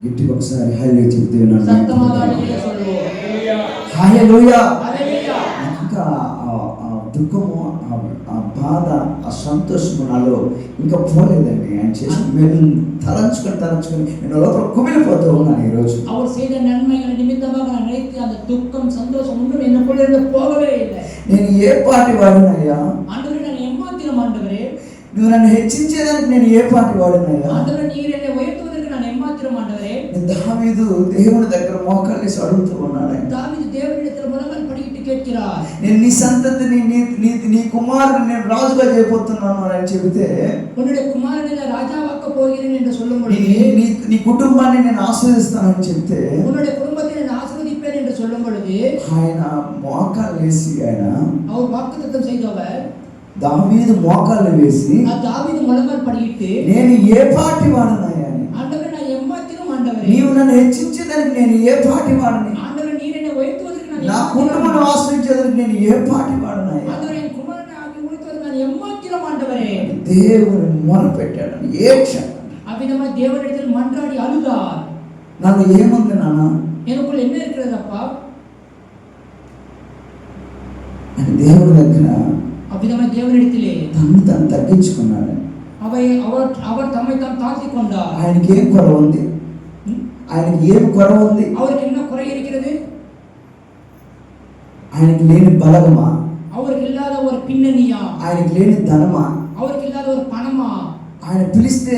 இட்டு ఒకసారి హల్లెలూయా చెప్తే ఉన్నాను. హల్లెలూయా. ఇంకా ఆ దుఃఖము, ఆ బాధ, ఆ సంతోషము నాలో ఇంకా పోలేదండి. ఆయన చేసిన మేలు తలంచుకొని నేను లోపల కుమిలిపోతూ ఉన్నాను ఈరోజు. அவர் செய்த நன்மைகள் நிமித்தமாக நான் நினைத்து அந்த துக்கம் சந்தோஷம் ஒன்றும் எனக்குள்ளே போகவே இல்லை. నేను ఏ పాటి వాడినయ్యా? ஆண்டவரே நான் எம்மாத்திரம் ஆண்டவரே. నువ్వు నన్ను హెచ్చించేదానికి నేను ఏ పాటి వాడినయ్యా? ஆண்டவரே நீர் என்னை உயர்த்துவதற்கு நான் எம்மாத்திரம் ஆண்டவரே. దావీదు దేవుని దగ్గర మోకాళ్ళేసి అడుగుతూ ఉన్నాడు. దావీదు దేవునితో ముఖం పడిగిట్టు కేட்கிறார். నేను నీ సంతతిని నీ కుమారుని నేను రాజుగా చేయబోతున్నాను అని చెబితే, உன்னுடைய குமாரனை ராஜாவாக்க போகிறேன் என்று சொல்லும்போது, నీ కుటుంబాన్ని నేను ఆశీర్వదిస్తానని చెప్తే, உன்னுடைய குடும்பத்தை நான் ஆசீர்வதிப்பேன் என்று சொல்லும்போது, ఆయన మోకాళ్ళు వేసి அவர் வாக்குத்தத்தம் செய்தவர் దావీదు మోకాళ్ళు వేసి దావీదు ముఖం పడిగిట్టు, నేను ఏ పాటి వాడనయ్యా? ఆండవరే నా ఎమ్మాత్రం ఆండవరే. నీవు నన్ను హెచ్చించేదానికి నేను ఏ పాటి వాడని? ఆండవరే నీరు என்னை உயர்த்துவதற்கு நான் నా కుటుంబాన్ని ఆశ్రయించేదానికి నేను ఏ పాటి వాడనయ్యా? ఆండవరే என் குமாரனை உயர்த்துவதற்கு நான் எம்மாத்திரம் ஆண்டவரே. దేవుని మొర పెట్టాడు. ఏడ్చాడు. அவ்விதமா தேவனிடத்தில் மன்றாடி அழுதார். నాకు ఏముంది నాన్న? எனக்குள்ள என்ன இருக்கிறதப்பா? అని దేవుడి దగ్గర அவ்விதமா தேவனிடத்திலே తను తగ్గించుకున్నాడు. அவர் தம்மை தாம் தாழ்த்திக் கொண்டார். ఆయనకి ఏం కొరవ ఉంది? ఆయనకి ఏం కొరవ ఉంది? அவருக்கு என்ன குறை இருக்கிறது? ఆయనకి లేని బలమా? அவருக்கு இல்லாத ஒரு பின்னணியா? ఆయనకి లేని ధనమా? அவருக்கு இல்லாத ஒரு பணமா? ఆయన పిలిస్తే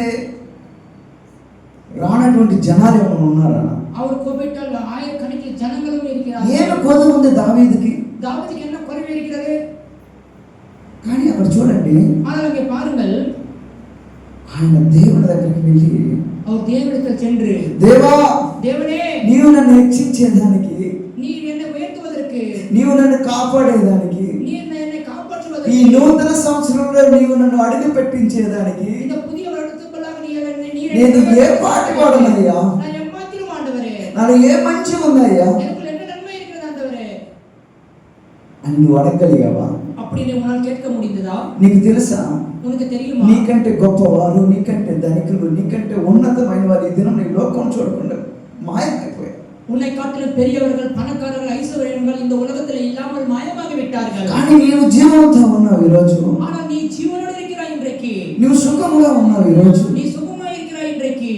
రానటువంటి జనాలు ఏమైనా ఉన్నారా? அவர் கூப்பிட்டால் ஆயிரக்கணக்கில் ஜனங்களும் இருக்கிறார்கள். ఏమి కొరవ ఉంది దావీదుకి? தாவீதுக்கு என்ன குறை இருக்கிறது? కానీ అక్కడ చూడండి, ஆனால் அங்கே பாருங்கள், ఆయన దేవుని దగ్గరికి వెళ్ళి, அவர் தேவனிடத்தில் சென்று, దేవనే నీవు నన్ను హెచ్చించేదానికి, நீர் என்னை உயர்த்துவதற்கு, నీవు నన్ను కాపాడేదానికి, நீர் என்னை காப்பாற்றுவதற்கு, ఈ నూతన సంవత్సరంలో నీవు నన్ను అడుగు పెట్టించేదానికి இந்த புதிய வருடத்துக்குள்ளாக నేను ఏ పాటి వాడనయ్యా? நான் எம்மாத்திரம் ஆண்டவரே. నాలో ఏ మంచి ఉందయ్యా எனக்குள்ள என்ன நன்மை இருக்கிறது ஆண்டவரே అని నువ్వు అడగలిగావా? அப்படி உன்னால் கேட்க முடிந்ததா? నీకు తెలుసా, உனக்கு தெரியுமா, నీకంటే గొప్పవారు, నీకంటే ధనికులు, నీకంటే ఉన్నతమైన వారు ఈ దినం నీ లోకం చూడకుండా మాయమైపోయారు. உன்னை காட்டிலும் பெரியவர்கள், பணக்காரர்கள், ஐஸ்வர்யங்கள் இந்த உலகத்தில் இல்லாமல் மாயமாகி விட்டார்கள். కానీ నీవు జీవంతో ఉన్నావు ఈరోజు. ஆனால் நீ జీవనోடு இருக்கிறாய் இன்றைக்கு. నువ్వు సుఖంగా ఉన్నావు ఈరోజు. நீ సుఖமாய் இருக்கிறாய் இன்றைக்கு.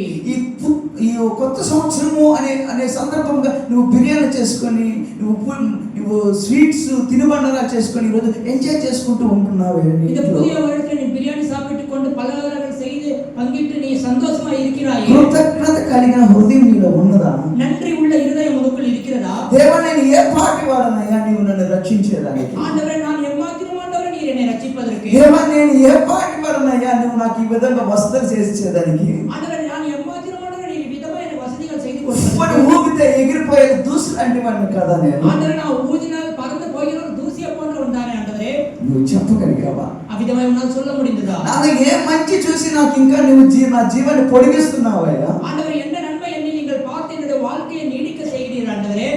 ఈ కొత్త సంవత్సరము అనే సందర్భంగా నువ్వు బిర్యానీ చేసుకొని, నువ్వు స్వీట్స్ తినుబండలా చేసుకొని ఈరోజు ఎంజాయ్ చేసుకుంటూ ఉంటున్నావు. இந்த புதிய வருடத்தில் நீ பிரியாணி சாப்பிட்டுக் கொண்டு பலகாரங்கள் செய்து பங்கிட்டு நீ சந்தோஷமாய் இருக்கிறாய். కృతజ్ఞత కలిగిన హృదయం నీలో ఉన్నదా? நன்றி உள்ள இருதயம் உனக்குள் இருக்கிறதா? దేవా, నేను ఏ పాటి వాడనయ్యా నీవు నన్ను రక్షించేదానికి? ఆండవరే நான் எம்மாத்திரம் ఆండవరే నీరు என்னை రక్షింపதற்கு. దేవా, నేను ఏ పాటి వాడనయ్యా నువ్వు నాకు ఈ విధంగా వసతులు చేసేదానికి? ఆండవరే நான் எம்மாத்திரம் ఆండవరే நீ విధమైన వసతిகள் செய்து கொடுத்தாய். మరి ఊపితే ఎగిరిపోయే దూసు లాంటి వాడిని కదా నేను? ఆండవరే నా ఊదిனால் பறந்து போகிறோம் దూసియ போன்ற ఉంటానే ఆండవరే. నువ్వు చెప్పగలిగావా? అవిధమై ఉన్నా சொல்ல முடிந்ததா? నాకు ఏ మంచి చూసి నాకు ఇంకా నువ్వు నా జీవాన్ని పొడిగిస్తున్నావయ్యా? ஆண்டவரே என்ன நன்மை என்னை நீங்கள் பார்த்து என்னுடைய வாழ்க்கையை நீடிக்க செய்கிறீர்கள் ஆண்டவரே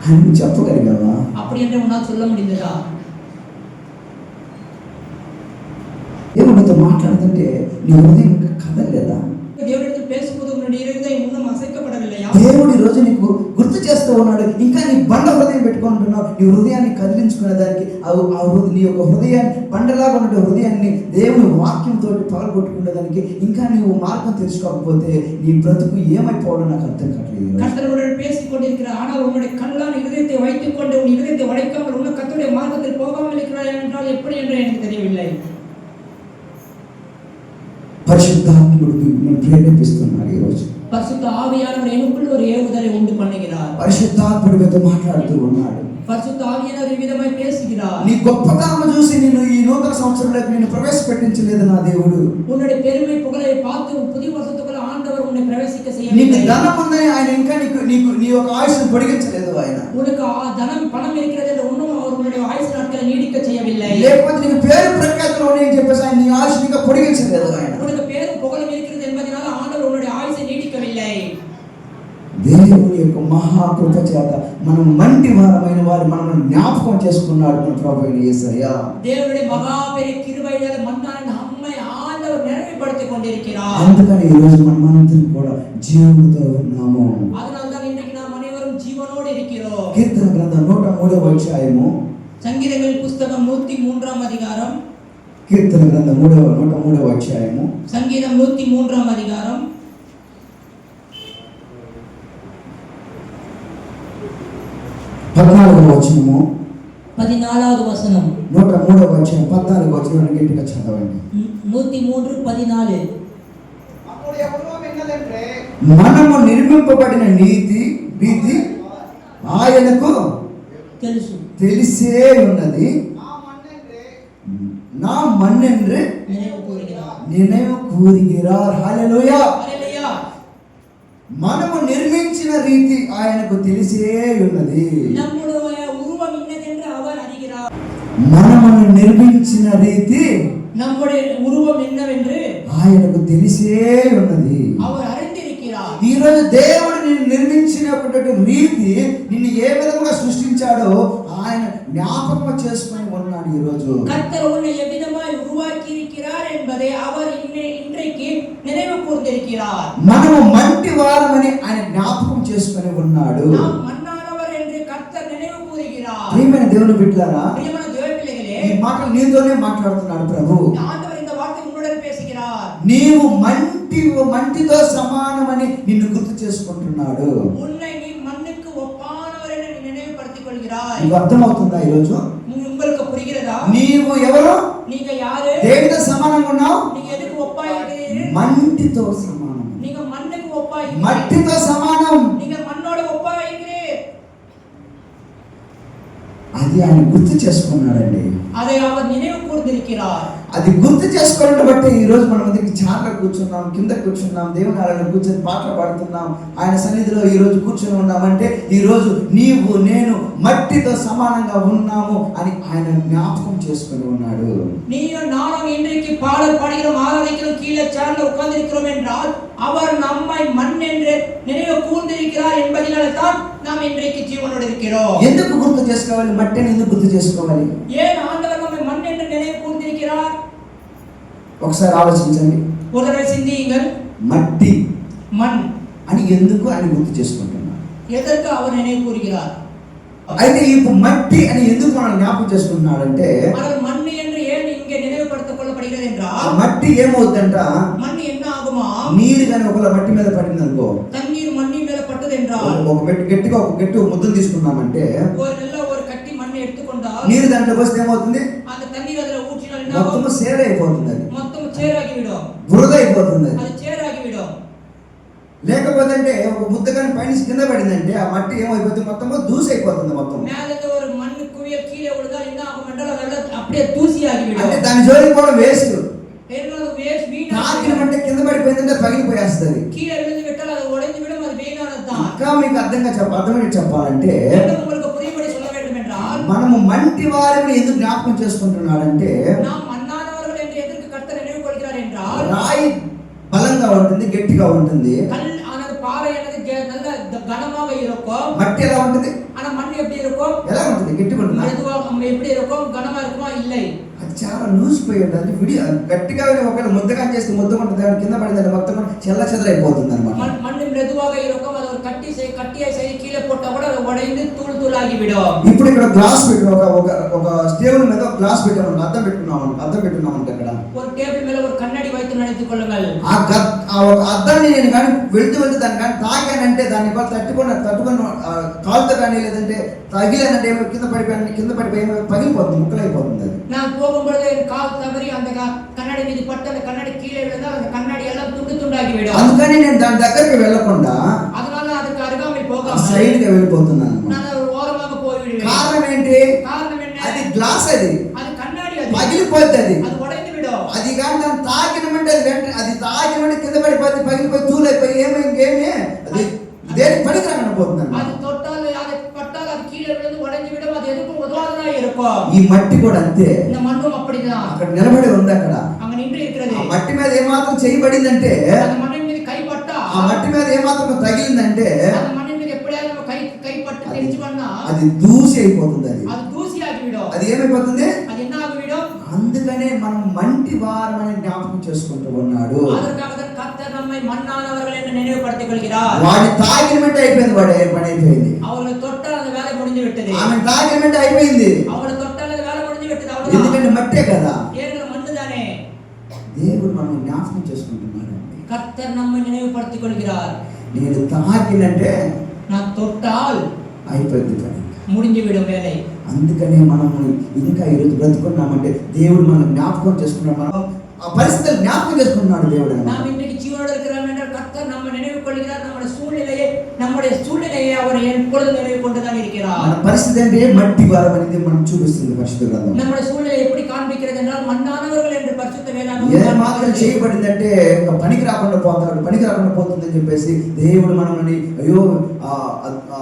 అని నువ్వు చెప్పగలిగావా? அப்படி என்று உன்னால் சொல்ல முடிந்ததா? దేవుడితో మాట్లాడుతుంటే నీ హృదయం ఇంకా కదలలేదా? దేవుడితో పేసుకుపోతూ నీ హృదయం இன்னும் అసైக்கப்பడவில்லையா? దేవుడు ఈ రోజు నీకు గుర్తు చేస్తూ ఉన్నాడు. ఇంకా నీ బండ హృదయం పెట్టుకుంటున్నావు. నీ హృదయాన్ని కదిలించుకునే దానికి నీ యొక్క హృదయాన్ని బండలాగా ఉన్న హృదయాన్ని దేవుని వాక్యంతో పగలగొట్టుకునే దానికి ఇంకా నీవు మార్గం తెలుసుకోకపోతే నీ బ్రతుకు ఏమైపోవడం నాకు అర్థం కావట్లేదు. கர்த்தருடன் பேசிக் கொண்டிருக்கிற ஆனால் உன்னுடைய கல்லான இதயத்தை வைத்துக் கொண்டு உன் இதயத்தை உடைக்காமல் உன்னை கர்த்தருடைய மார்க்கத்தில் போகாமல் இருக்கிறாய் என்றால் எப்படி என்று எனக்கு தெரியவில்லை. పరిశుద్ధాత్ముడు మిమ్మల్ని ప్రేరేపిస్తున్నాడు ఈరోజు. పరిశుద్ధ ఆవియానவர் எனக்குள்ள ஒரு ஏவுதலை உண்டு பண்ணுகிறார். పరిశుద్ధాత్ముడు మీతో మాట్లాడుతూ ఉన్నాడు. పరిశుద్ధ ఆవియానவர் ఈ విధమై பேசுகிறார். నీ గొప్పతనం చూసి నిన్ను ఈ నూతన సంవత్సరంలోకి నిన్ను ప్రవేశపెట్టించలేదు నా దేవుడు. உன்னுடைய பெருமை புகழை பார்த்து புதிய வருஷத்துக்குள்ள ఆండவர் உன்னை பிரவேசிக்க செய்யவில்லை. నీకు ధనం ఉందని ఆయన ఇంకా నీ యొక్క ఆయుష్ను పొడిగించలేదు. ఆయన உனக்கு தனம் பணம் இருக்கிறது என்று இன்னும் அவர் உன்னுடைய ஆயுசு நாட்களை நீடிக்க செய்யவில்லை. లేకపోతే నీకు పేరు ప్రఖ్యాతులు ఉన్నాయని చెప్పేసి ఆయన నీ ఆయుష్ను ఇంకా పొడిగించలేదు. ఆయన உனக்கு பேரும் புகழும் இருக்கிறது என்பதனால ஆண்டவர் உன்னுடைய ஆயுசை நீடிக்கவில்லை. దేవుని యొక్క మహాకృప చేత మనం మంటి వారమైన వారు మనల్ని జ్ఞాపకం చేసుకున్నాడు మన ప్రభువైన యేసయ్య. దేవుని మహా పెரிய கிருபையால மன்னான நம்மை ஆண்டவர் நிறைவேற்றி வெளிப்படுத்திக் கொண்டிருக்கிறார். అందుకని ఈ రోజు మనమందరం కూడా జీవముతో ఉన్నాము. அதனால்தான் இன்றைக்கு நாம் அனைவரும் ஜீவனோடு இருக்கிறோம். కీర్తన గ్రంథం 103వ అధ్యాయము, சங்கீதங்களின் புஸ்தகம் 103ஆம் அதிகாரம், కీర్తన గ్రంథం 103వ అధ్యాయము, சங்கீதம் 103ஆம் அதிகாரம் 14వ వచనము, 14வது வசனம். 103వ అధ్యాయం 14వ వచనం గట్టిగా చదవండి. 103:14. మనము నిర్మింపబడిన నీతి ఆయనకు తెలుసు, తెలిసే ఉన్నది. నా మన్నెன்று నిனைவு கூறுகிறார். హల్లెలూయా. హల్లెలూయా. మనము నిర్మించిన రీతి ఆయనకు తెలిసే ఉన్నది. நம்முடைய உருவம் இன்னதென்று அவர் அறிகிறார். మనము నిర్మించిన రీతి நம்முடைய உருவம் என்னவென்று ఆయనకు తెలిసే ఉన్నది. அவர் அறிந்திருக்கிறார். ఈ రోజు దేవుడు నిన్ను నిర్మించినటువంటి రీతి, నిన్ను ఏ విధంగా సృష్టించాడో ఆయన జ్ఞాపకం చేసుకొని ఉన్నాడు. ఈ రోజు கர்த்தர் உன்னை எவ்விதமாய் உருவாக்கி இருக்கிறார் என்பதை அவர் இன்றைக்கு நினைவு கூர்ந்திருக்கிறார். మనము మంటి వారమని ఆయన జ్ఞాపకం చేసుకొని ఉన్నాడు. நாம் மண்ணானவர் என்று கர்த்தர் நினைவு கூறுகிறார். ప్రియమైన దేవుని బిడ్డలారా, பிரியமான தேவ பிள்ளைகளே, ఈ మాటలు నీతోనే మాట్లాడుతున్నాడు ప్రభు. ஆண்டவர் இந்த வார்த்தை உன்னுடன் பேசுகிறார். నీవు మంటితో సమానమని నిన్ను గుర్తు చేసుకుంటున్నాడు. உன்னை நீ மண்ணுக்கு ஒப்பானவர் என்று நீ நினைவுபடுத்திக் கொள்கிறாய். నీకు అర్థమవుతుందా ఈరోజు? உங்களுக்கு புரிகிறதா? నీవు ఎవరు? நீங்க யாரு? దేనితో సమానంగా ఉన్నావు? நீங்க எதுக்கு ஒப்பாய் இருக்கிறீர்கள்? మంటితో సమానం. நீங்க மண்ணுக்கு ஒப்பாய், మట్టితో సమానం. நீங்க மண்ணோட ஒப்பாய் இருக்கிறீர்கள். అది ఆయన గుర్తు చేసుకున్నాడండి. அதை அவர் நினைவு கூர்ந்திருக்கிறார். అది గుర్తు చేసుకోవడం బట్టి ఈ రోజు మనం దగ్గర చాలా కూర్చున్నాం, కింద కూర్చున్నాం, దేవుని ఆలయంలో కూర్చొని పాటలు పాడుతున్నాం, ఆయన సన్నిధిలో ఈ రోజు కూర్చొని ఉన్నామంటే ఈ రోజు నీవు నేను మట్టితో సమానంగా ఉన్నాము అని ఆయన జ్ఞాపకం చేసుకొని ఉన్నాడు. நீயும் நானும் இன்றைக்கு பாடல் பாடுகிறோம், ஆராதிக்கிறோம், கீழே சேர்ந்து உட்கார்ந்திருக்கிறோம் என்றால் அவர் நம்மை மண் என்று நினைவு கூர்ந்திருக்கிறார் என்பதினால தான் நாம் இன்றைக்கு ஜீவனோடு இருக்கிறோம். ఎందుకు గుర్తు చేసుకోవాలి? మట్టిని ఎందుకు గుర్తు చేసుకోవాలి? ஏன் ஆண்டவர் நம்மை மண் என்று நினைவு கூர்ந்திருக்கிறார்? ఒకసారి ఆలోచించండి. ஒரு தடவை சிந்தியுங்கள். మట్టి மண் అని ఎందుకు ఆయన గుర్తు చేసుకుంటున్నాడు? எதற்கு அவர் நினைவு கூறுகிறார்? అయితే ఇప్పుడు మట్టి అని ఎందుకు మనం జ్ఞాపకం చేసుకుంటున్నాడంటే, ஆனால் மண் என்று ஏன் இங்கே நினைவுபடுத்திக் கொள்ளப்படுகிறது ఆ என்றால், మట్టి ఏమవుతుందంట, மண் என்ன ஆகுமா? నీరు కానీ ఒకవేళ మట్టి మీద పడింది అనుకో, தண்ணீர் மண்ணின் மேல பட்டது என்றால், ఒక గట్టిగా ఒక గట్టి ముద్దలు తీసుకున్నామంటే ஒரு நல்ல ஒரு கட்டி மண்ணை எடுத்துக்கொண்டால் నీరు దాంట్లో పోస్తే ఏమవుతుంది? அந்த தண்ணீர் அதுல ஊற்றினால் என்ன ஆகும்? మొత్తం సేరైపోతుంది. అది மொத்தம் சேராகிவிடும். బురద అయిపోతుంది. அது சேராகிவிடும். లేకపోతే అంటే ఒక ముద్ద కానీ పైన కింద పడిందంటే ఆ మట్టి ఏమైపోతుంది? మొత్తం దూసి అయిపోతుంది. మొత్తం மேல இருந்து ஒரு மண் குவியல் கீழே விழுந்தால் என்ன ஆகும் என்றால் அதெல்லாம் அப்படியே தூசியாகிவிடும். అంటే దాని జోలికి కూడా వేస్ట్. ஏனென்றால் அது வேஸ்ட், வீணாக తాకినమంటే కింద పడిపోయిందంటే పగిలిపోయేస్తుంది. கீழே விழுந்து விட்டால் அது உடைந்து விடும், அது வீணானது தான். ఇంకా మీకు అర్థమని చెప్పాలంటే, உங்களுக்கு புரியும்படி சொல்ல வேண்டும் என்றால், మనము మంటి వారిని ఎందుకు జ్ఞాపకం చేసుకుంటున్నాడంటే, நாம் மண்ணானவர்கள் என்று எதற்கு கர்த்தர் நினைவு கொள்கிறார் என்றால், రాయి బలంగా ఉంటుంది, గట్టిగా ఉంటుంది. கல் ஆனது பாறை ஆனது நல்ல கனமாக இருக்கும். మట్టి ఎలా ఉంటుంది? ஆனா மண் எப்படி இருக்கும்? ఎలా ఉంటుంది? గట్టిగా ఉంటుంది. மெதுவாக எப்படி இருக்கும்? கனமா இருக்குமா? இல்லை. అది చాలా లూసిపోయి ఉంటుంది. గట్టిగా ఒకవేళ ముద్దగా చేస్తే ముద్ద ఉంటుంది, కింద పడిందంటే మొత్తం చెల్ల చెదరైపోతుంది అనమాట. மண் மெதுவாக இருக்கும். அது ஒரு கட்டியை செய்து கீழே போட்டா கூட அது உடைந்து தூள் தூளாகிவிடும். ఇప్పుడు ఇక్కడ గ్లాస్ పెట్టి ఒక స్టేబుల్ మీద గ్లాస్ పెట్టాము, అద్దం పెట్టుకున్నామంటే అక్కడ ஒரு டேபிள் மேல ஒரு கண்ணாடி வைத்து நினைத்துக் கொள்ளுங்கள். ఆ అద్దాన్ని నేను కానీ వెళ్తూ దాన్ని కానీ తాగానంటే దాన్ని తట్టుకొని కాలుతో కానీ లేదంటే తగిలేదంటే కింద పడిపోయి పగిలిపోతుంది, ముక్కలైపోతుంది. అది நான் போகும்பொழுது என் கால் தவறி அந்த கண்ணாடி மீது பட்டு அந்த கண்ணாடி கீழே விழுந்தால் அந்த கண்ணாடி எல்லாம் துண்டாகிவிடும். అందుకని నేను దాని దగ్గరికి వెళ్ళకుండా அதனால அதுக்கு அருகாமையில் போகாம సైడ్ గా వెళ్ళిపోతున్నాను. நான் ஒரு ஓரமாக போய்விடுவேன். కారణం ఏంటి? காரணம் என்ன? అది గ్లాస్, అది அது కண்ணாడి, அது పగిలిపోతుంది. அது உடைந்து விடும். అది కానీ దాన్ని తాకినమంటే అది తాకినమంటే కింద పడిపోతే పగిలిపోయి తూలైపోయి ఇంకేమి అది దేనికి పనికి రాకుండా పోతుంది. அது தொட்டால் அதை பட்டால் அது கீழே விழுந்து உடைந்து விடும். அது எதுக்கும் உதவாததா இருக்கும். ఈ మట్టి కూడా అంతే. இந்த மண்ணும் அப்படிதான். అక్కడ నిలబడి ఉంది. అక్కడ அங்க நின்று இருக்கிறது. ఆ మట్టి మీద ఏమాత్రం చేయబడిందంటే, அந்த மண்ணின் மீது கை பட்டா, ఆ మట్టి మీద ఏమాత్రం తగిలిందంటే அந்த மண்ணின் மீது எப்படியாவது நம்ம கை பட்டு தெரிஞ்சு பண்ணா అది దూసి అయిపోతుంది. அது தூசி ஆகிவிடும். అది ఏమైపోతుంది? அது என்ன ஆகிவிடும்? అందుకని అందుకనే మనం మంటి వారమని జ్ఞాపకం చేసుకుంటూ ఉన్నాడు. அதற்காக தான் கர்த்தர் நம்மை மண்ணானவர்கள் என்று நினைவுபடுத்திக் கொள்கிறார். వాడి తాగినమంటే అయిపోయింది, వాడి పని అయిపోయింది. அவங்களை தொட்டால் அந்த வேலை முடிஞ்சு விட்டது. ఆమె తాగినమంటే అయిపోయింది. அவங்களை தொட்டால் அந்த வேலை முடிஞ்சு விட்டது. அவ்வளவுதான். ఎందుకంటే మట్టే కదా. ஏற்கனவே மண்ணு தானே. దేవుడు మనం జ్ఞాపకం చేసుకుంటున్నాడు. கர்த்தர் நம்மை நினைவுபடுத்திக் கொள்கிறார். నేను తాగినంటే நான் தொட்டால் అయిపోయింది పని, முடிஞ்சு விடும் வேலை. అందుకనే మనం ఇంకా ఈరోజు బ్రతుకున్నామంటే దేవుడు మనం జ్ఞాపకం చేసుకున్నాడు. మనం ఆ పరిస్థితులు జ్ఞాపకం చేసుకున్నాడు దేవుడు. நாம் இன்றைக்கு ஜீவனோடு இருக்கிறோம் என்றால் கர்த்தர் நம்ம நினைவு கொள்கிறார். நம்முடைய சூழ்நிலையை அவர் எப்பொழுது நினைவு கொண்டுதான் இருக்கிறார். మన పరిస్థితి అంటే మట్టి వారం అనేది మనం చూపిస్తుంది పరిశుద్ధ గ్రంథం. நம்முடைய சூழ்நிலை எப்படி காண்பிக்கிறது என்றால் மண்ணానவர்கள் என்று పరిశుద్ధ వేదాంతం ఏ మాత్రం చేయబడిందంటే పనికి రాకుండా పోతాడు, పనికి రాకుండా పోతుందని చెప్పేసి దేవుడు మనల్ని అయ్యో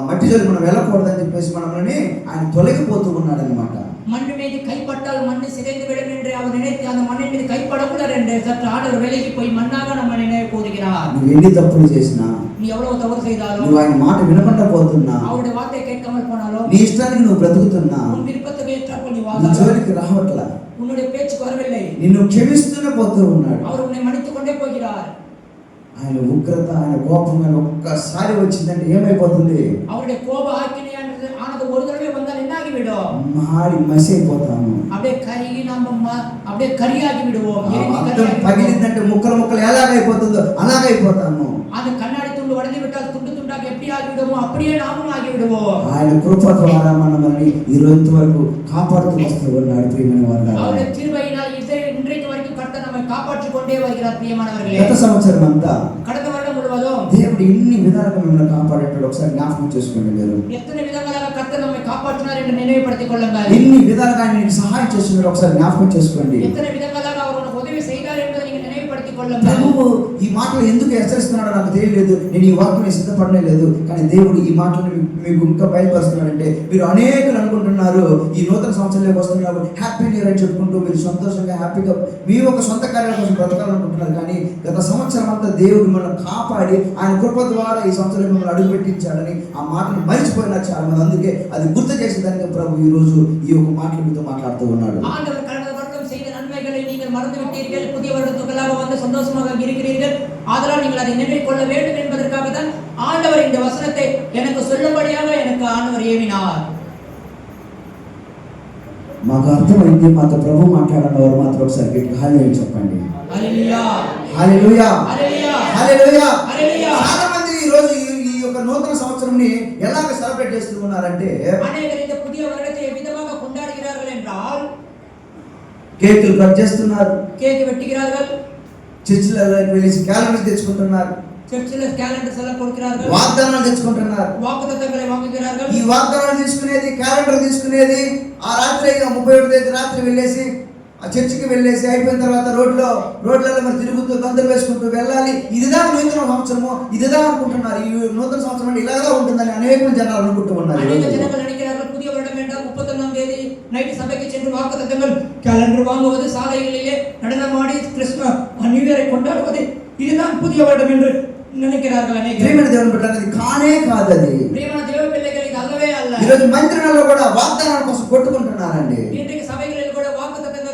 మట్టి జోలికి మనం వెళ్ళకూడదని చెప్పేసి మనల్ని ఆయన తొలగిపోతూ ఉన్నాడు అనమాట. மண்ணு மீது கைப்பட்டால் மண்ணு சிதைந்து விடும் என்று அவர் நினைத்து அந்த மண்ணின் மீது கைப்படக்கூடாது என்று சற்று ஆண்டவர் விலகி போய் மண்ணாக நம்ம நினைவு கூறுகிறார். నువ్వు ఎన్ని తప్పులు చేసినా, நீ எவ்வளவு தவறு செய்தாலும், నువ్వు ఆయన మాట వినకుండా పోతున్నా, அவருடைய வார்த்தை கேட்காமல் போனாலும், నీ ఇష్టానికి నువ్వు బ్రతుకుతున్నా, உன் விருப்பத்துக்கு ஏற்றாற்போல் நீ నీ வாழ்ந்தாலும் జోలికి రావట్లా, உன்னுடைய பேச்சுக்கு வரவில்லை, నిన్ను క్షమిస్తూనే పోతూ ఉన్నాడు. அவர் உன்னை மன்னித்துக் கொண்டே போகிறார். ఆయన ఉగ్రత, ఆయన కోపం కానీ ఒక్కసారి వచ్చిందంటే ఏమైపోతుంది? அவருடைய கோப ஆக்கினை ஆனது ஒரு தடவை வந்தால் என்ன ஆகிவிடும்? మాడి మసి అయిపోతాము. அப்படியே கருகி நம்ம அப்படியே கரியாகி விடுவோம். పగిలిందంటే ముక్కలు ముక్కలు ఎలాగైపోతుందో అలాగైపోతాము. அந்த கண்ணாடி துண்டு உடைந்து விட்டால் துண்டு துண்டாக எப்படி ஆகிவிடுமோ அப்படியே நாமும் ஆகி விடுவோம். ఆయన కృప ద్వారా మనల్ని ఈ రోజు వరకు కాపాడుతూ వస్తూ ఉన్నాడు ప్రియమైన వారు. அவருடைய கிருபையினால் இன்றைக்கு வரைக்கும் கர்த்தர் நம்மை காப்பாற்றிக் கொண்டே வருகிறார் பிரியமானவர்களே. గత సంవత్సరం అంతా கடந்த வருடம் முழுவதும் దేవుడు ఎన్ని విధాలుగా మిమ్మల్ని కాపాడేటాడు ఒకసారి జ్ఞాపకం చేసుకోండి. మీరు எத்தனை விதங்களாக கர்த்தர் நம்மை காப்பாற்றினார் என்று நினைவுபடுத்திக் கொள்ளுங்கள். ఎన్ని విధాలుగా ఆయన నీకు సహాయం చేస్తున్నాడు ఒకసారి జ్ఞాపకం చేసుకోండి. எத்தனை விதங்களாக அவர் உனக்கு உதவி செய்தார் என்பதை நீங்க நினைவுபடுத்திக் கொள்ளுங்கள். ప్రభువు ఈ మాటలు ఎందుకు హెచ్చరిస్తున్నాడో నాకు తెలియలేదు, నేను ఈ వాక్యం సిద్ధపడనే లేదు, కానీ దేవుడు ఈ మాటలు మీకు ఇంకా బయలుపరుస్తున్నాడంటే మీరు అనేకులు అనుకుంటున్నారు ఈ నూతన సంవత్సరంలోకి వస్తున్నారు హ్యాపీ న్యూ ఇయర్ అని చెప్పుకుంటూ మీరు సంతోషంగా హ్యాపీగా మీ ఒక సొంత కార్యాల కోసం బ్రతకాలనుకుంటున్నారు. కానీ గత సంవత్సరం అంతా దేవుడు మిమ్మల్ని కాపాడి ఆయన కృప ద్వారా ఈ సంవత్సరం మిమ్మల్ని అడుగు పెట్టించాడని ఆ మాటను మరిచిపోయినారు చాలా మంది. అందుకే అది గుర్తు చేసేదానికి ప్రభు ఈ రోజు ఈ యొక్క మాటలు మీతో మాట్లాడుతూ ఉన్నాడు. ஆண்டவர் கடந்த வருடம் செய்த நன்மைகளை நீங்கள் மறந்து விட்டீர்கள், புதிய வருடத்துக்குள்ளாக வந்து சந்தோஷமாக இருக்கிறீர்கள். ஆதலால் நீங்கள் அதை நினைவில் கொள்ள வேண்டும் என்பதற்காக தான் ஆண்டவர் இந்த வசனத்தை எனக்கு சொல்லும்படியாக எனக்கு ஆண்டவர் ஏவினார். మాకు అర్థమైంది, మాతో ప్రభు మాట్లాడన్న వారు మాత్రం ఒకసారి గట్టిగా హల్లెలూయా చెప్పండి. హల్లెలూయా హల్లెలూయా హల్లెలూయా హల్లెలూయా హల్లెలూయా. చాలా మంది ఈ రోజు ఈ యొక్క నూతన సంవత్సరంని ఎలాగ సెలబ్రేట్ చేస్తూ ఉన్నారంటే అనేకరు இந்த புதிய வருடத்தை எவ்விதமாக கொண்டாடுகிறார்கள் என்றால் కేకులు కట్ చేస్తున్నారు, కేక్ వెట్టుகிறார்கள், చర్చిలకు వెళ్ళి క్యాలెండర్స్ తెచ్చుకుంటున్నారు, చర్చిలో క్యాలెండర్స్ ఎல்லாம் கொடுக்கிறார்கள், వాగ్దానాలు తెచ్చుకుంటున్నారు. వాగ్దానాలు వాங்குகிறார்கள். ఈ వాగ్దానాలు తీసుకునేది, క్యాలెండర్ తీసుకునేది ఆ రాత్రి 31వ తేదీ రాత్రి వెళ్ళేసి ఆ చర్చికి వెళ్ళేసి అయిపోయిన తర్వాత రోడ్లలో మరి తిరుగుతూ గంతులు వేసుకుంటూ వెళ్ళాలి. ఇదిదా నూతన సంవత్సరము, ఇదిదా అనుకుంటున్నారు. ఈ నూతన సంవత్సరం అంటే ఇలాగా ఉంటుందని అనేక జనాలు అనుకుంటూ ఉన్నారు. అనేక జనాలు நினைக்கிறார்கள் புதிய வருடம் என்றால் 31ஆம் தேதி நைட் சபைக்கு சென்று வாக்குத்தத்தங்கள் கேலண்டர் வாங்குவது, சாலைகளிலே நடனமாடி கிறிஸ்மஸ் நியூ இயரை கொண்டாடுவது, இதுதான் புதிய வருடம் என்று நினைக்கிறார்கள் అనేక. ప్రియమైన దేవుని బిడ్డలారా, కానే కాదది. ప్రియమైన దేవుని పిల్లలు, ఇది అల్లవే అల్ల. ఈ రోజు మందిరాల్లో కూడా వాగ్దానాల కోసం కొట్టుకుంటున్నారండి. ఇంటికి సభైகளில் కూడా వాగ్దానంగా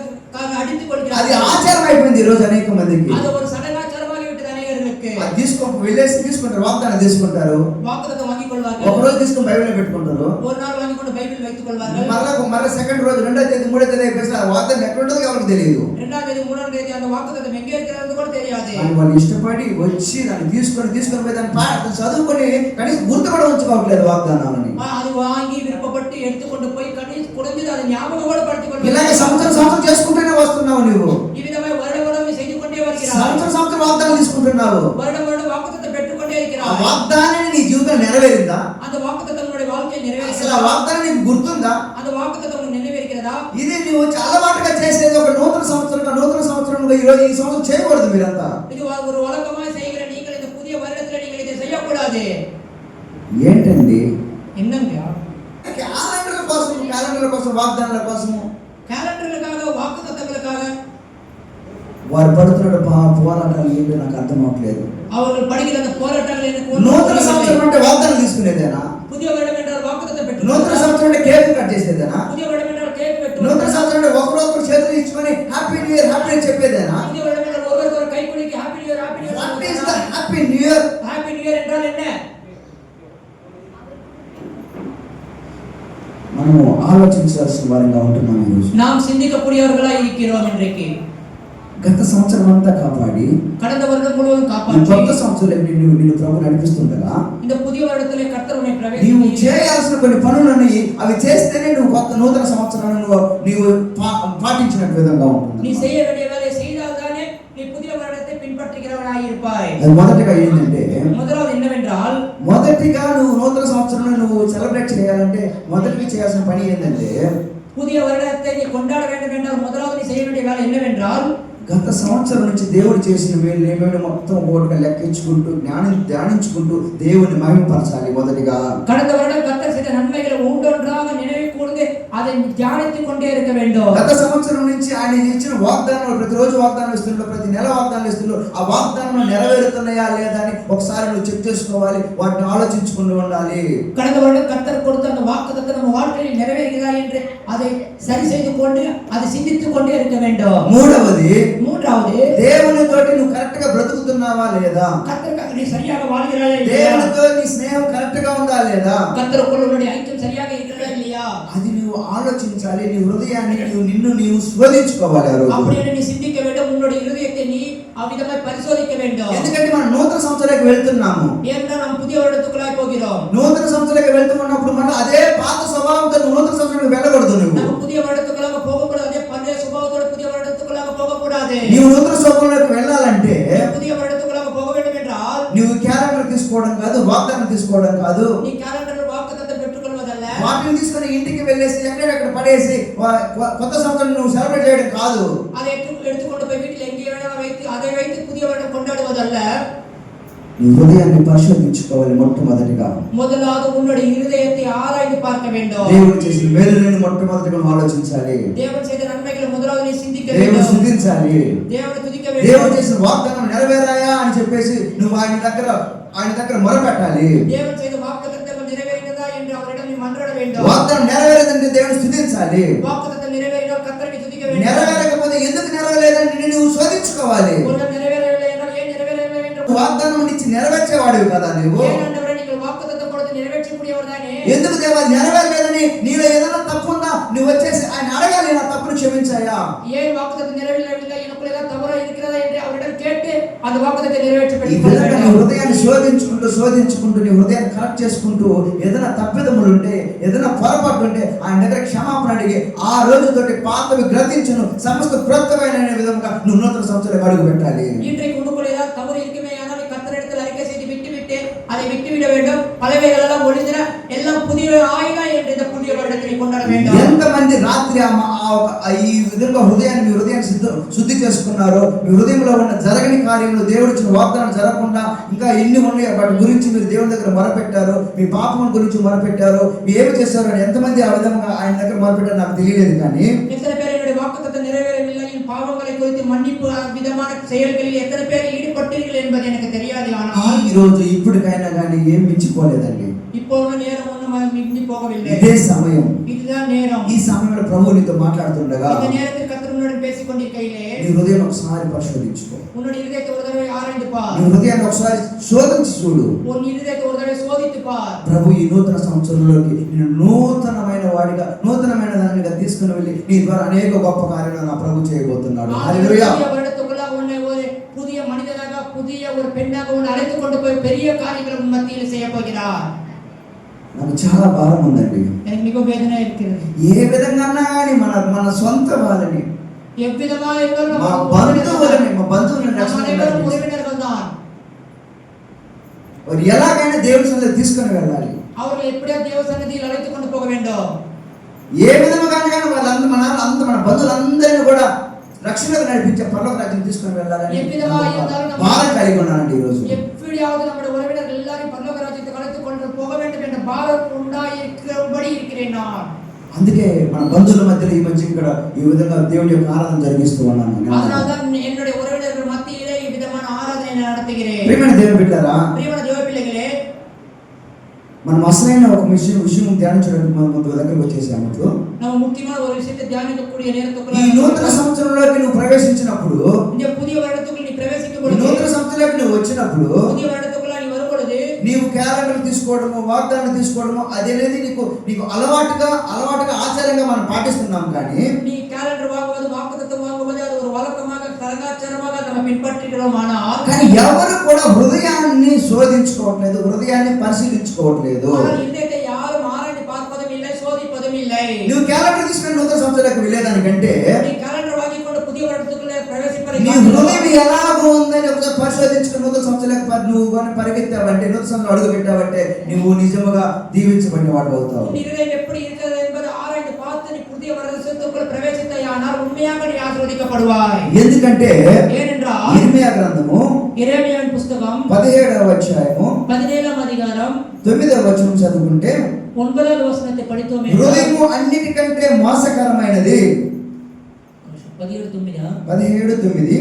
అడిచి కొడుతున్నారు. అది ఆచారం అయిపోయింది ఈ రోజు అనేక మందికి. అది ఒక సడగాచారమాగి విட்டது అనేకరికి. అది తీసుకుంటారు, వాగ్దానం తీసుకుంటారు, వాగ్దానం వాங்கிకొள்வார்கள். ఒక రోజు తీసుకొని బైబిల్ పెట్టుకుంటారు, ஒரு நாள் வாங்கிకొண்டு బైబిల్ வைத்துకొள்வார்கள். మళ్ళీ సెకండ్ రోజు, 2వ తేదీ 3వ తేదీ అయిపోయి ఆ వాగ్దానం ఎక్కడ ఉంటుందో ఎవరికి తెలియదు. 2వ తేదీ 3వ తేదీ அந்த వాగ్దానం எங்கே இருக்கிறது కూడా తెలియదు. అని వాళ్ళు ఇష్టపడి వచ్చి దాన్ని తీసుకొని పోయి దాన్ని చదువుకొని కనీసం గుర్తు కూడా ఉంచుకోవట్లేదు వాగ్దానాలని. అది వాంగి విరుపపట్టి ఎత్తుకొండు పోయి కనీసం కుడిది అది జ్ఞాపకం కూడా పట్టుకోలేదు. ఇలాగే సంవత్సరం చేసుకుంటూనే వస్తున్నావు నువ్వు. ఈ విధమైన వరడం செய்து கொண்டே வருகிறாய். సంవత్సరం వాగ్దానం తీసుకుంటున్నావు. వరడం వాగ్దానం పెట్టుకొండే இருக்கிறாய். ఆ వాగ్దానం నీ జీవితంలో నెరవేరిందా? அந்த వాగ్దానం నీ வாழ்க்கையில் నెరవేరిందా? అసలు ఆ వాగ్దానం నీకు గుర్తుందా? அந்த వాగ్దానం నెరవేరిக்கிறదా? ఇది నువ్వు అలవాటుగా చేసేది ఒక నూతన సంవత్సరంగా ఈ రోజు ఈ సంవత్సరం చేయకూడదు. మీరంతా ఇది ஒரு வழக்கமாக செய்கிற நீங்கள் இந்த புதிய வருடத்தில் நீங்கள் இதை செய்யக்கூடாது. ఏంటండి? என்னங்க? క్యాలెండర్ల కోసం వాగ్దానాల కోసం క్యాలెండర్లకాக వాగ్దానాలకాக వారు పడుతున్న పోరాటాలు ఏంటో నాకు అర్థం అవట్లేదు. அவர்கள் படுகிற அந்த போராட்டங்கள் எனக்கு నూతన సంవత్సరం అంటే వాగ్దానం తీసుకునేదేనా? புதிய வருடம் என்றால் வாக்குத்தத்தம் பெற்று నూతన సంవత్సరం అంటే కేక్ కట్ చేసేదేనా? புதிய வருடம் என்றால் కేక్ పెట్టు నూతన సంవత్సరం అంటే ఒకరొకరు చేతులు ఇచ్చుకొని హ్యాపీ న్యూ ఇయర్ హ్యాపీ అని చెప్పేదేనా? புதிய வருடம் என்றால் ஒருவருக்கொரு கை குலுக்கி happy new year happy new year. What is the happy new year? Happy new year என்றால் என்ன? మనము ఆలోచించాల్సిన వారంగా ఉంటున్నాం ఈరోజు. நாம் சிந்திக்கக்கூடியவர்களாய் இருக்கிறோம் இன்றைக்கு. గత సంవత్సరం అంతా కాపాడి கடந்த வருடம் முழுவதும் ఈ காப்பாற்றி కొత్త సంవత్సరం నిన్ను ప్రభు నడిపిస్తుండగా இந்த புதிய வருடத்திலே கர்த்தர் உன்னை నీవు பிரவேசிக்க చేయాల్సిన కొన్ని పనులని అవి చేస్తేనే నువ్వు కొత్త నూతన సంవత్సరాన్ని నీవు పాటించినట్టు విధంగా ఉంటుంది. நீ செய்ய வேண்டிய வேலையை செய்தால்தானே நீ புதிய வருடத்தை பின்பற்றுகிறவனாய் இருப்பாய். అది మొదటిగా ఏంటంటే, முதலாவது என்னவென்றால் మొదటిగా నువ్వు నూతన సంవత్సరాన్ని నువ్వు సెలబ్రేట్ చేయాలంటే మొదటిగా చేయాల్సిన పని ఏంటంటే, புதிய வருடத்தை நீ கொண்டாட வேண்டும் என்றால் முதலாவது நீ செய்ய வேண்டிய வேலை என்னவென்றால் గత సంవత్సరం నుంచి దేవుడు చేసిన మేలు ఏమేమి మొత్తం ఒకటిగా లెక్కించుకుంటూ ధ్యానించుకుంటూ దేవుని మహిమపరచాలి. మొదటిగా கடந்த வருடம் கர்த்தர் செய்த நன்மைகளை ஒன்றொன்றாக நினைவு கூர்ந்து அதை தியானித்துக் கொண்டே இருக்க வேண்டும். గత సంవత్సరం నుంచి ఆయన ఇచ్చిన వాగ్దానాలు, ప్రతిరోజు వాగ్దానాలు ఇస్తుండ్రు, ప్రతి నెల వాగ్దానాలు ఇస్తుండ్రు, ఆ వాగ్దానాలు నెరవేరుతున్నాయా లేదా అని ఒకసారి నువ్వు చెక్ చేసుకోవాలి, వాటిని ఆలోచించుకుంటూ ఉండాలి. கடந்த வருடம் கர்த்தர் கொடுத்த அந்த வாக்குத்தத்தம் நம்ம வாழ்க்கையில் நிறைவேறுகிறதா என்று அதை சரி செய்து கொண்டு அதை சிந்தித்துக் கொண்டே இருக்க வேண்டும். మూడవది దేవునితోటి నువ్వు కరెక్ట్ గా బ్రతుకుతున్నావా లేదా? கர்த்தருக்கு நீ சரியாக வாழ்கிறாயா இல்லையா? దేవునితో నీ స్నేహం కరెక్ట్ గా ఉందా లేదా? கர்த்தருக்குள் உன்னுடைய ஐக்கியம் சரியாக இருக்கிறதா இல்லையா? అది నువ్వు ఆలోచించాలి. నీ హృదయాన్ని నిన్ను శోధించుకోవాలి. ఆ రోజు அப்படியே நீ சிந்திக்க வேண்டும். உன்னுடைய இதயத்தை நீ அவ்விதமாய் பரிசோதிக்க வேண்டும். ఎందుకంటే మనం నూతన సంవత్సరానికి వెళ్తున్నాము. ஏன்னா நாம் புதிய வருடத்துக்குள்ளாய் போகிறோம். నూతన సంవత్సరానికి వెళ్తున్నప్పుడు మనం అదే పాత స్వభావంతో నూతన సంవత్సరానికి వెళ్ళకూడదు. நம்ம புதிய வருடத்துக்குள்ளாக போகக்கூடாது. அதே பழைய சுபாவத்தோட புதிய வருடத்துக்குள்ளாக போகக்கூடாது. నీవు నూతన స్వభావంలోకి వెళ్ళాలంటే, புதிய வருடத்துக்குள்ளாக போக வேண்டும் என்றால் నువ్వు క్యాలెండర్ తీసుకోవడం కాదు, వాగ్దానం తీసుకోవడం కాదు, நீ கேலண்டர் வாக்குத்தத்தம் பெற்றுக்கொள்வதல்ல. వాటిని తీసుకొని ఇంటికి వెళ్ళేసి ఎక్కడెక్కడ పడేసి కొత్త సంవత్సరం నువ్వు సెలబ్రేట్ చేయడం కాదు. அதை எடுத்துக்கொண்டு போய் வீட்டில் எங்கே வேணாலும் வைத்து அதை வைத்து புதிய வருடம் கொண்டாடுவதல்ல. నీ హృదయాన్ని పరిశోధించుకోవాలి. మొట్టమొదటిగా முதலாவது உன்னுடைய இருதயத்தை ஆராய்ந்து பார்க்க வேண்டும். దేవుడు చేసిన మేలులను మొట్టమొదటిగా ఆలోచించాలి. தேவன் செய்த நன்மைகளை முதலாவது நீ சிந்திக்க దేవుని வேண்டும். స్తుతించాలి. தேவனை துதிக்க దేవుడు வேண்டும். చేసిన వాగ్దానం నెరవేరాయా అని చెప్పేసి నువ్వు ఆయన దగ్గర మొరపెట్టాలి. தேவன் செய்த வாக்குத்தத்தங்கள் நிறைவேறினதா என்று அவரிடம் நீ மன்றாட வேண்டும். వాగ్దానం నెరవేరదంటే దేవుని స్తుతించాలి. வாக்குத்தத்தம் நிறைவேறினால் கர்த்தரை துதிக்க வேண்டும். నెరవేరకపోతే ఎందుకు నెరవేరలేదని నువ్వు శోధించుకోవాలి. ஒருவேளை நிறைவேறவில்லை என்றால் ஏன் நிறைவேறவில்லை என்று వాగ్దానం ఇచ్చి నెరవేర్చేవాడివి కదా నువ్వు. ஏன் ஆண்டவரே நீங்கள் வாக்குத்தத்தம் கொடுத்து நிறைவேற்றக்கூடியவர்தானே? ఎందుకు దేవా నెరవేరలేదని నీలో ఏదైనా తప్పు ఉందా? నువ్వు వచ్చేసి ఆయన అడగాలి, నా తప్పును క్షమించాయా? ஏன் வாக்குத்தத்தம் நிறைவேறவில்லை, எனக்குள்ள ஏதாவது தவறு இருக்கிறதா என்று அவரிடம் கேட்டு அந்த வாக்குத்தத்தை நிறைவேற்ற ఈ విధంగా నీ హృదయాన్ని శోధించుకుంటూ నీ హృదయాన్ని కరెక్ట్ చేసుకుంటూ ఏదైనా తప్పిదములు ఉంటే, ఏదైనా పొరపాటు ఉంటే ఆయన దగ్గర క్షమాపణ అడిగి ఆ రోజుతోటి పాతవి గ్రహించును సమస్త క్రొత్తమైన విధంగా నువ్వు నూతన సంవత్సరాలకు అడుగు పెట్టాలి. இன்றைக்கு உனக்குள்ள ஏதாவது தவறு இருக்குமே ஆனால் கர்த்தரிடத்தில் அறிக்கை செய்து விட்டுவிட்டு அதை விட்டுவிட வேண்டும். பழையவைகள் எல்லாம் ஒழிந்தன, எல்லாம் புதிய ஆயின என்று இந்த புதிய வருடத்தை கொண்டாட வேண்டும். ఎంతమంది రాత్రి ఈ విధంగా హృదయాన్ని మీ హృదయాన్ని శుద్ధి చేసుకున్నారో, మీ హృదయంలో ఉన్న జరగని కార్యములు, దేవుడు ఇచ్చిన వాగ్దానం జరగకుండా ఇంకా ఎన్ని ఉన్నాయో వాటి గురించి మీరు దేవుని దగ్గర మొరపెట్టారు, మీ పాపం గురించి మొరపెట్టారు, మీరు ఏమి చేశారు అని ఎంతమంది ఆ విధంగా ఆయన దగ్గర మొరపెట్టారు నాకు తెలియలేదు. కానీ எத்தனை பேர் என்னுடைய வாக்குத்தத்தம் நிறைவேறவில்லை, என் பாவங்களை குறித்து மன்னிப்பு விதமான செயல்களில் எத்தனை பேர் ஈடுபட்டீர்கள் என்பது எனக்கு தெரியாது. ஆனால் ఈ రోజు ఇప్పటికైనా కానీ ఏం మించిపోలేదండి. இப்போ உள்ள நேரம் ஒன்றும் மிஞ்சி போகவில்லை. ఇదే సమయం, இதுதான் நேரம். ఈ సమయంలో ప్రభు నీతో మాట్లాడుతుండగా இந்த நேரத்தில் கர்த்தர் உன்னுடன் பேசிக் கொண்டிருக்கையிலே నీ హృదయం ఒకసారి పరిశోధించుకో. உன்னுடைய இதயத்தை ஒரு தடவை ஆராய்ந்து பார். నీ హృదయాన్ని ఒకసారి శోధించి చూడు. உன் இதயத்தை ஒரு தடவை சோதித்து பார். ప్రభు ఈ నూతన సంవత్సరంలోకి నిన్ను నూతనమైన వాడిగా, నూతనమైన దానిగా తీసుకుని వెళ్ళి నీ ద్వారా అనేక గొప్ప కార్యాలను నా ప్రభు చేయబోతున్నాడు. హల్లెలూయా. புதிய வருடத்துக்குள்ள உன்னை ஒரு புதிய மனிதனாக, புதிய ஒரு பெண்ணாக உன்னை அழைத்து கொண்டு போய் பெரிய காரியங்களை உன் மத்தியில் செய்ய போகிறார். నాకు చాలా భారం ఉందండి. எனக்கு மிக வேதனை இருக்கிறது. ఏ విధంగా కానీ మన సొంత వాళ్ళని, எவ்விதமா இருந்தாலும் మా நம்ம బంధువులను அனைவரும் உறவினர்கள் தான். వారు ఎలాగైనా దేవుని సన్నిధికి తీసుకొని వెళ్ళాలి. அவர்கள் எப்படியா தேவ சந்நிதியில் அழைத்து கொண்டு போக வேண்டும். ఏ విధంగా కానీ వాళ్ళందరూ మన బంధువులందరినీ కూడా రక్షణకు నడిపించే పరలోక రాజ్యం తీసుకొని వెళ్ళాలని భారం కలిగి ఉన్నానండి ఈ రోజు. எப்படியாவது நம்முடைய உறவினர்கள் எல்லாரும் பரலோக ராஜ்யத்துக்கு அழைத்து கொண்டு போக வேண்டும் என்ற பாரம் உண்டாயிருக்கிறபடி இருக்கிறேன் நான். అందుకే మన బంధువుల మధ్యలో ఈ మధ్య ఇక్కడ ఈ విధంగా దేవుని యొక్క ఆరాధన జరిగిస్తూ ఉన్నాను. அதனால்தான் என்னுடைய உறவினர்கள் மத்தியிலே ఈ విధమైన ఆరాధన நடத்துகிறேன். ప్రియమైన దేవుని బిడ్డలారా, ప్రియమైన దేవ పిల్లలే, మనం అసలైన ఒక విషయం ధ్యానించడానికి మనం ముందు దగ్గరకు వచ్చేసాము. நம்ம முக்கியமான ஒரு விஷயத்தை தியானிக்கக்கூடிய ఈ நேரத்துக்குள்ள నూతన సంవత్సరంలోకి నువ్వు ప్రవేశించినప్పుడు, இந்த புதிய வருடத்துக்குள்ள நீ ఈ பிரவேசிக்கும் பொழுது, నూతన సంవత్సరంలోకి నువ్వు వచ్చినప్పుడు புதிய வருடத்துக்குள்ள நீ வரும் பொழுது నీవు క్యాలెండర్ తీసుకోవడము, వాగ్దానం తీసుకోవడము అదేనేది నీకు అలవాటుగా ఆచారంగా మనం పాటిస్తున్నాం. కానీ நீ கேலண்டர் வாங்குவது, வாக்குத்தத்தம் வாங்குவது அது ஒரு வழக்கமாக சடங்காச்சாரமாக நம்ம பின்பற்றுகிறோம். కానీ ఎవరు కూడా హృదయాన్ని శోధించుకోవట్లేదు, హృదయాన్ని పరిశీలించుకోవట్లేదు. இதயத்தை யாரும் ஆராய்ந்து பார்ப்பதும் இல்லை, சోதிப்பதும் இல்லை. నువ్వు క్యాలెండర్ తీసుకుని నూతన సంవత్సరానికి వెళ్ళేదానికంటే நீ கேலண்டர் வாங்கிக்கொண்டு புதிய வருடத்துக்குள்ள பிரவேசிப்பதை నీ హృదయం ఎలాగో ఉందని ఒకసారి పరిశోధించుకుని నూతన సంవత్సరానికి నువ్వు కానీ పరిగెత్తావంటే, నూతన సంవత్సరం అడుగు పెట్టావంటే నువ్వు నిజముగా దీవించబడిన వాడు అవుతావు. உன் இதயம் எப்படி இருக்கிறது என்பதை ஆராய்ந்து பார்த்து நீ புதிய வருடத்துக்குள்ள பிரவேசித்தாயானால் உண்மையாக நீ ஆசீர்வதிக்கப்படுவாய். ఎందుకంటే ஏனென்றால் ఇర్మియా గ్రంథము எரேமியாவின் புத்தகம் 17వ అధ్యాయము 17వ அதிகாரம் 9వ వచనం చదువుకుంటే 9వ వచనத்தை படித்தோமே. హృదయము అన్నిటికంటే మోసకరమైనది. 17:9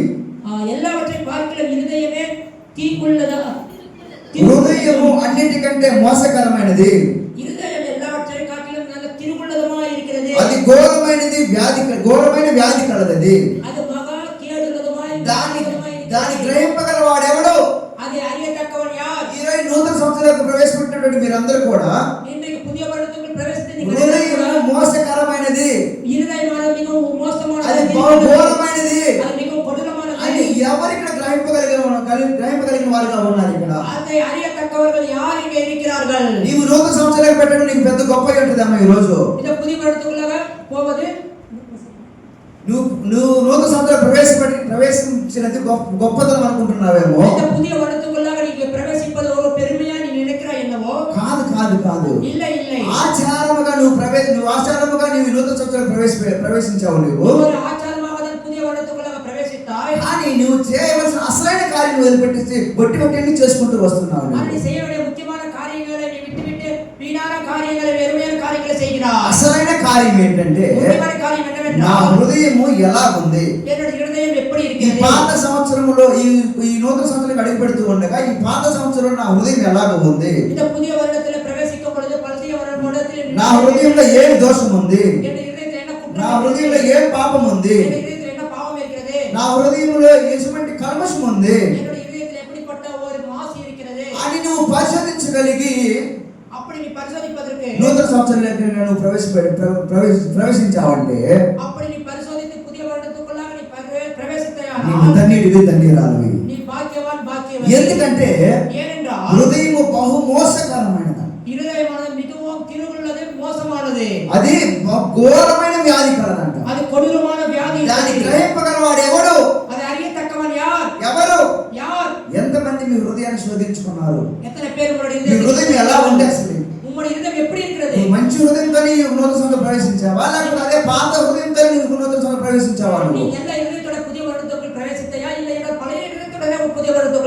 எல்லாவற்றையும் பார்க்கிலும் இருதயமே தீக்குள்ளதா. హృదయము అన్నిటికంటే మోసకరమైనది. இருதயம் எல்லாவற்றையும் காட்டிலும் நல்ல திருவுள்ளதமா இருக்கிறது. అది ఘోరమైన వ్యాధి కలదది. அது மகா கேடுள்ளதமாய் దాని గ్రహింపగల వాడెవడు? అది அறியத்தக்கவன் யார்? ఈరోజు నూతన సంవత్సరాలకు ప్రవేశపెట్టినటువంటి మీరందరూ కూడా இன்றைக்கு புதிய வருடத்துக்குள் பிரவேசித்து హృదయము మోసకరమైనది, இருதயமானது மிகவும் மோசமானது, అది ఘోరమైనది அது మిகவும் కొడులమానది అని ఎవరు ఇక్కడ గ్రహింపగలిగిన వారుగా ఉన్నారు? ఇక్కడ அதை அறியத்தக்கவர்கள் யார் இங்கே இருக்கிறார்கள்? నీవు నూతన సంవత్సరాలకు పెట్టడం నీకు పెద్ద గొప్పగా ఉంటుందమ్మా. ఈ రోజు இந்த புதிய வருடத்துக்குள்ள போவது నువ్వు నూతన సంవత్సరం ప్రవేశించినది గొప్పతనం అనుకుంటున్నావేమో. இந்த புதிய வருடத்துக்குள்ள நீங்க பிரவேசிப்பது ஒரு பெருமையா நீ நினைக்கிறாய் என்னவோ? కాదు. இல்ல ఆచారముగా నీవు నూతన సంవత్సరం ప్రవేశించావు. నువ్వు ஒரு ఆచారமாக புதிய வருடத்துக்குள்ள பிரவேசித்தாய். కానీ నువ్వు చేయవలసిన అసలైన కార్యం వదిలిపెట్టేసి బొట్టి చేసుకుంటూ వస్తున్నావు. நீ செய்ய வேண்டிய முக்கியமான காரியங்களை நீ விட்டுவிட்டு வீணான காரியங்களை, வெறுமையான காரியங்களை செய்கிறாய். అసలైన కార్యం ఏంటంటే முக்கியமான காரியம் నా என்னவென்றால் హృదయము ఎలా ఉంది. என்னுடைய இருதயம் எப்படி ఈ இருக்கிறது? పాత సంవత్సరంలో ఈ నూతన సంవత్సరం అడుగు పెడుతూ ఉండగా ఈ పాత సంవత్సరంలో నా హృదయం ఎలాగ ఉంది. இந்த புதிய வருடத்தில் பிரவேசிக்கும் பொழுது பழைய வருடத்தில் నా హృదయంలో ఏ దోషం ఉంది, என்னுடைய இதயத்தில் என்ன నా குற்றம், హృదయంలో ఏ పాపం ఉంది, என்னுடைய இதயத்தில் என்ன பாவம் இருக்கிறது, నా హృదయంలో ఎటువంటి కల్మషం ఉంది என்னுடைய இதயத்தில் எப்படிப்பட்ட ஒரு மாசு இருக்கிறது అని నువ్వు పరిశోధించగలిగి அப்படி நீ பரிசோதிப்பதற்கு, నూతన సంవత్సరంలోకి నువ్వు ప్రవేశించావంటే அப்படி நீ பரிசோதித்து புதிய வருடத்துக்குள்ள நீ నీవు பிரவேசித்தாயானால் ధన్యురాలివి. நீ பாக்கியவான், பாக்கியவதி. ఎందుకంటే ஏனென்றால் హృదయము బహు మోసకరమైనది, இருதயமானது மிகவும் திருவுள்ளது, மோசமானது, అది ఘోరమైన వ్యాధి కలదంట. அது கொடூரமான வியாதி. దాన్ని గ్రహింపగలవాడు ఎవడు? அதை அறியத்தக்கவன் யார்? ఎవరు? யார்? ఎంతమంది మీ హృదయాన్ని శోధించుకున్నారు? எத்தனை பேர் உங்களுடைய మీ హృదయం ఎలా ఉంది అసలు? உங்களுடைய இதயம் எப்படி இருக்கிறது? నువ్వు మంచి హృదయంతో నీవు నూతన సంవత్సరం ప్రవేశించావా, లేకపోతే అదే పాత హృదయంతో నీవు నూతన సంవత్సరం ప్రవేశించావా? நீ எந்த இதயத்தோட புதிய வருடத்துக்குள் பிரவேசித்தையா, இல்லை என்றால் பழைய இதயத்தோட புதிய வருடத்துக்குள்